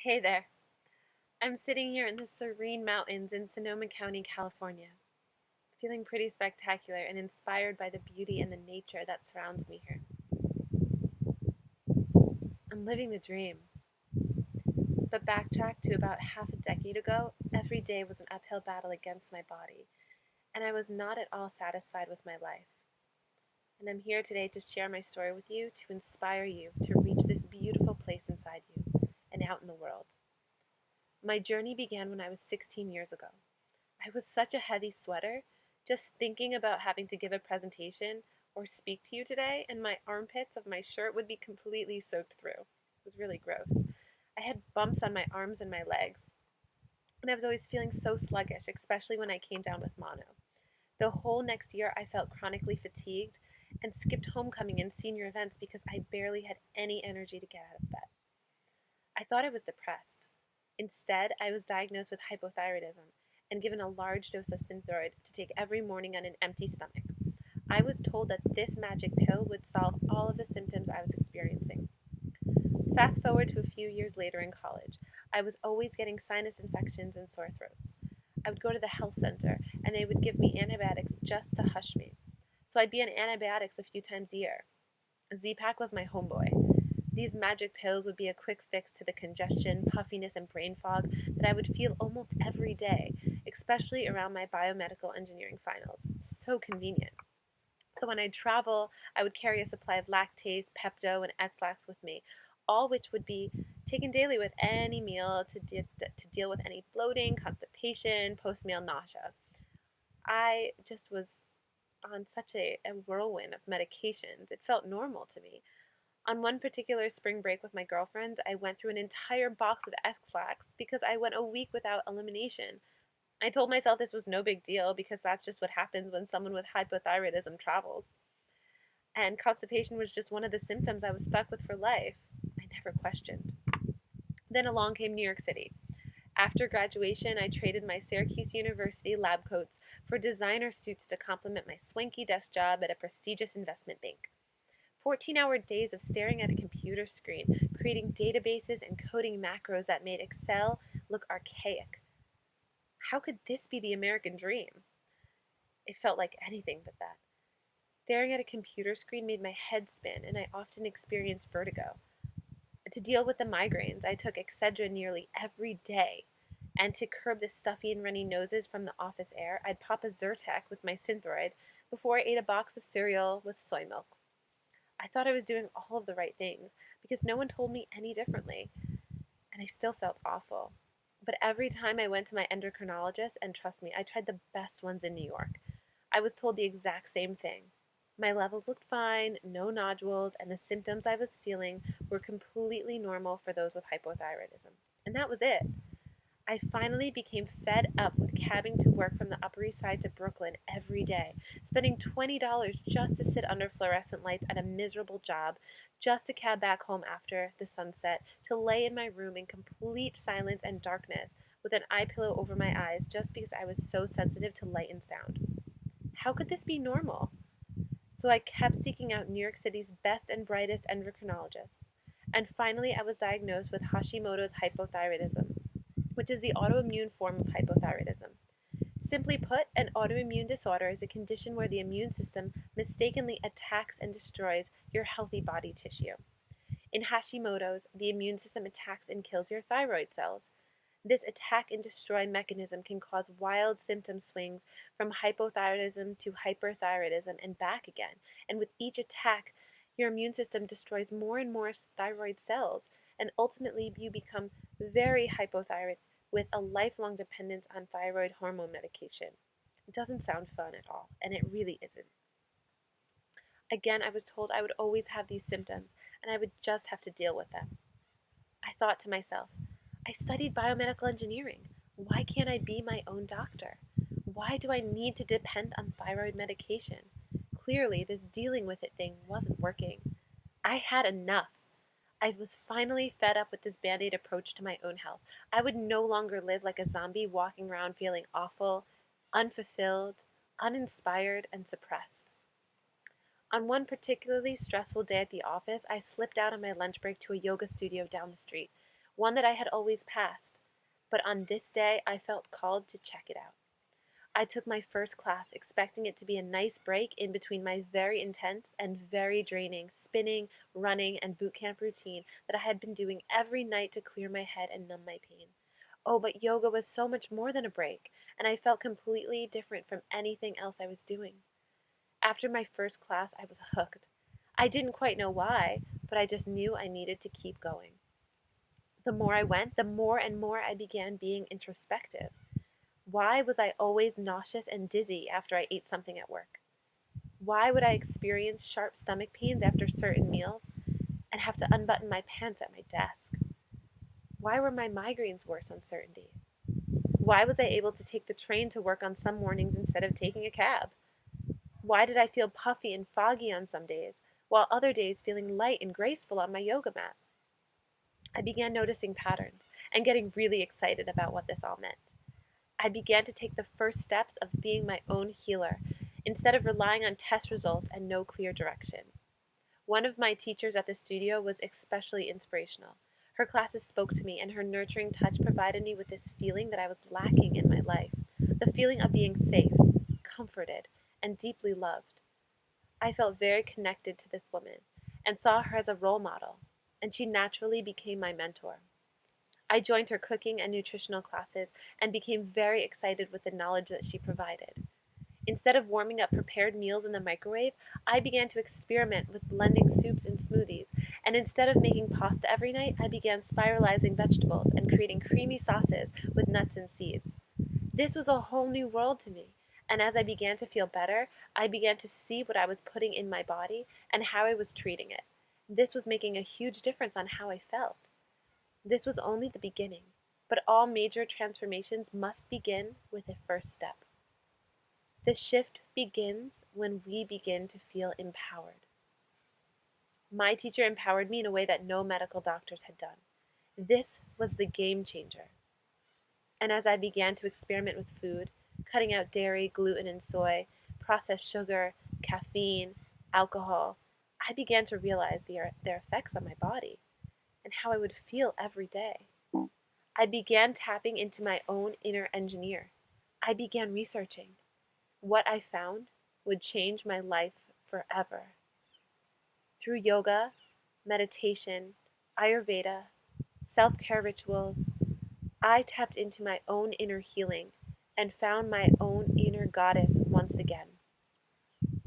Hey there. I'm sitting here in the serene mountains in Sonoma County, California, feeling pretty spectacular and inspired by the beauty and the nature that surrounds me here. I'm living the dream. But backtrack to about half a decade ago, every day was an uphill battle against my body, and I was not at all satisfied with my life. And I'm here today to share my story with you to inspire you to reach this beautiful place inside you and out in the world. My journey began when I was 16 years ago. I was such a heavy sweater, just thinking about having to give a presentation or speak to you today, and my armpits of my shirt would be completely soaked through. It was really gross. I had bumps on my arms and my legs, and I was always feeling so sluggish, especially when I came down with mono. The whole next year, I felt chronically fatigued and skipped homecoming and senior events because I barely had any energy to get out of bed. I thought I was depressed. Instead, I was diagnosed with hypothyroidism and given a large dose of Thyroid to take every morning on an empty stomach. I was told that this magic pill would solve all of the symptoms I was experiencing. Fast forward to a few years later in college. I was always getting sinus infections and sore throats. I would go to the health center and they would give me antibiotics just to hush me. So I'd be on antibiotics a few times a year. Z-Pak was my homeboy. These magic pills would be a quick fix to the congestion, puffiness, and brain fog that I would feel almost every day, especially around my biomedical engineering finals. So convenient. So when I'd travel, I would carry a supply of lactase, Pepto, and X-Lax with me, all which would be taken daily with any meal to deal with any bloating, constipation, post-meal nausea. I just was on such a whirlwind of medications. It felt normal to me. On one particular spring break with my girlfriends, I went through an entire box of X-Lax because I went a week without elimination. I told myself this was no big deal because that's just what happens when someone with hypothyroidism travels. And constipation was just one of the symptoms I was stuck with for life. I never questioned. Then along came New York City. After graduation, I traded my Syracuse University lab coats for designer suits to complement my swanky desk job at a prestigious investment bank. 14-hour days of staring at a computer screen, creating databases and coding macros that made Excel look archaic. How could this be the American dream? It felt like anything but that. Staring at a computer screen made my head spin, and I often experienced vertigo. To deal with the migraines, I took Excedrin nearly every day. And to curb the stuffy and runny noses from the office air, I'd pop a Zyrtec with my Synthroid before I ate a box of cereal with soy milk. I thought I was doing all of the right things because no one told me any differently, and I still felt awful. But every time I went to my endocrinologist, and trust me, I tried the best ones in New York, I was told the exact same thing. My levels looked fine, no nodules, and the symptoms I was feeling were completely normal for those with hypothyroidism. And that was it. I finally became fed up with cabbing to work from the Upper East Side to Brooklyn every day, spending $20 just to sit under fluorescent lights at a miserable job, just to cab back home after the sunset, to lay in my room in complete silence and darkness with an eye pillow over my eyes just because I was so sensitive to light and sound. How could this be normal? So I kept seeking out New York City's best and brightest endocrinologists. And finally, I was diagnosed with Hashimoto's hypothyroidism, which is the autoimmune form of hypothyroidism. Simply put, an autoimmune disorder is a condition where the immune system mistakenly attacks and destroys your healthy body tissue. In Hashimoto's, the immune system attacks and kills your thyroid cells. This attack and destroy mechanism can cause wild symptom swings from hypothyroidism to hyperthyroidism and back again. And with each attack, your immune system destroys more and more thyroid cells, and ultimately you become very hypothyroid with a lifelong dependence on thyroid hormone medication. It doesn't sound fun at all, and it really isn't. Again, I was told I would always have these symptoms, and I would just have to deal with them. I thought to myself, I studied biomedical engineering. Why can't I be my own doctor? Why do I need to depend on thyroid medication? Clearly, this dealing with it thing wasn't working. I had enough. I was finally fed up with this band-aid approach to my own health. I would no longer live like a zombie walking around feeling awful, unfulfilled, uninspired, and suppressed. On one particularly stressful day at the office, I slipped out on my lunch break to a yoga studio down the street, one that I had always passed, but on this day I felt called to check it out. I took my first class expecting it to be a nice break in between my very intense and very draining spinning, running, and boot camp routine that I had been doing every night to clear my head and numb my pain. Oh, but yoga was so much more than a break, and I felt completely different from anything else I was doing. After my first class, I was hooked. I didn't quite know why, but I just knew I needed to keep going. The more I went, the more and more I began being introspective. Why was I always nauseous and dizzy after I ate something at work? Why would I experience sharp stomach pains after certain meals and have to unbutton my pants at my desk? Why were my migraines worse on certain days? Why was I able to take the train to work on some mornings instead of taking a cab? Why did I feel puffy and foggy on some days, while other days feeling light and graceful on my yoga mat? I began noticing patterns and getting really excited about what this all meant. I began to take the first steps of being my own healer instead of relying on test results and no clear direction. One of my teachers at the studio was especially inspirational. Her classes spoke to me, and her nurturing touch provided me with this feeling that I was lacking in my life, the feeling of being safe, comforted, and deeply loved. I felt very connected to this woman and saw her as a role model, and she naturally became my mentor. I joined her cooking and nutritional classes and became very excited with the knowledge that she provided. Instead of warming up prepared meals in the microwave, I began to experiment with blending soups and smoothies, and instead of making pasta every night, I began spiralizing vegetables and creating creamy sauces with nuts and seeds. This was a whole new world to me, and as I began to feel better, I began to see what I was putting in my body and how I was treating it. This was making a huge difference on how I felt. This was only the beginning, but all major transformations must begin with a first step. The shift begins when we begin to feel empowered. My teacher empowered me in a way that no medical doctors had done. This was the game changer. And as I began to experiment with food, cutting out dairy, gluten, and soy, processed sugar, caffeine, alcohol, I began to realize their effects on my body and how I would feel every day. I began tapping into my own inner engineer. I began researching. What I found would change my life forever. Through yoga, meditation, Ayurveda, self care rituals, I tapped into my own inner healing and found my own inner goddess once again.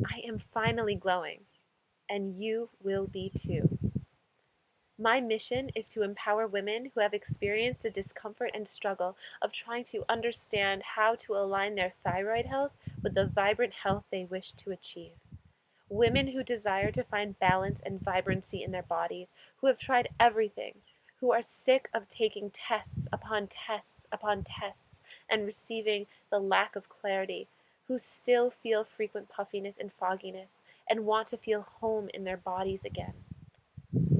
I am finally glowing, and you will be too. My mission is to empower women who have experienced the discomfort and struggle of trying to understand how to align their thyroid health with the vibrant health they wish to achieve. Women who desire to find balance and vibrancy in their bodies, who have tried everything, who are sick of taking tests upon tests upon tests and receiving the lack of clarity, who still feel frequent puffiness and fogginess and want to feel home in their bodies again.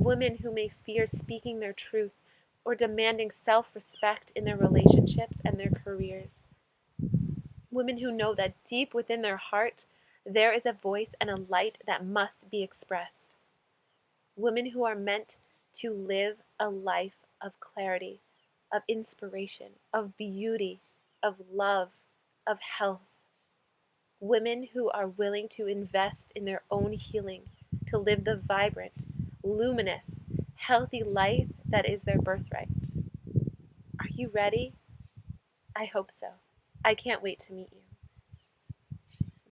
Women who may fear speaking their truth or demanding self-respect in their relationships and their careers. Women who know that deep within their heart, there is a voice and a light that must be expressed. Women who are meant to live a life of clarity, of inspiration, of beauty, of love, of health. Women who are willing to invest in their own healing, to live the vibrant, luminous, healthy life that is their birthright. Are you ready? I hope so. I can't wait to meet you.